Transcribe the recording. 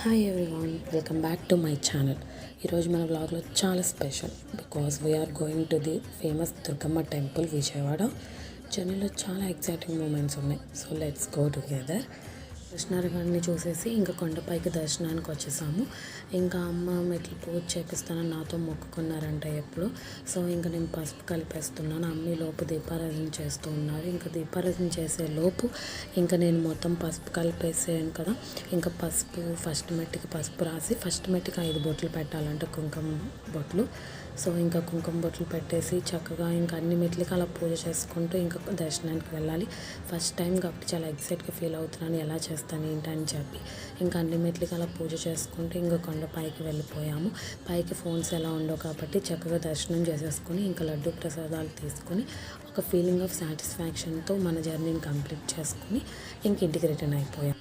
Hi everyone, welcome back to my channel. ఈరోజు మన వ్లాగ్లో చాలా special because we are going to the famous Durgamma temple Vijayawada. జర్నీలో చాలా ఎక్సైటింగ్ మూమెంట్స్ ఉన్నాయి. So let's go together. కృష్ణారాన్ని చూసేసి ఇంకా కొండపైకి దర్శనానికి వచ్చేసాము. ఇంకా అమ్మ మెట్లు పూజ చేపిస్తానని నాతో మొక్కుకున్నారంట ఎప్పుడు. సో ఇంకా నేను పసుపు కలిపేస్తున్నాను. అమ్మ లోపు దీపారాధన చేస్తూ ఉన్నారు. ఇంకా దీపారాధన చేసే లోపు ఇంకా నేను మొత్తం పసుపు కలిపేసాను కదా. ఇంకా పసుపు ఫస్ట్ మెట్టుకి పసుపు రాసి ఫస్ట్ మెట్టుకి 5 బొట్లు పెట్టాలంటే కుంకుమ బొట్లు. సో ఇంకా కుంకుమ బొట్లు పెట్టేసి చక్కగా ఇంకా అన్ని మెట్లకి అలా పూజ చేసుకుంటూ ఇంకా దర్శనానికి వెళ్ళాలి. ఫస్ట్ టైం కాబట్టి చాలా ఎక్సైట్గా ఫీల్ అవుతున్నాను, ఎలా చేస్తాను ఏంటని చెప్పి. ఇంకా అన్ని మెట్లకి అలా పూజ చేసుకుంటూ ఇంకా కొండ పైకి వెళ్ళిపోయాము. పైకి ఫోన్స్ ఎలా ఉండవు కాబట్టి చక్కగా దర్శనం చేసేసుకొని ఇంకా లడ్డు ప్రసాదాలు తీసుకొని ఒక ఫీలింగ్ ఆఫ్ సాటిస్ఫాక్షన్తో మన జర్నీని కంప్లీట్ చేసుకుని ఇంక ఇంటికి రిటర్న్ అయిపోయాం.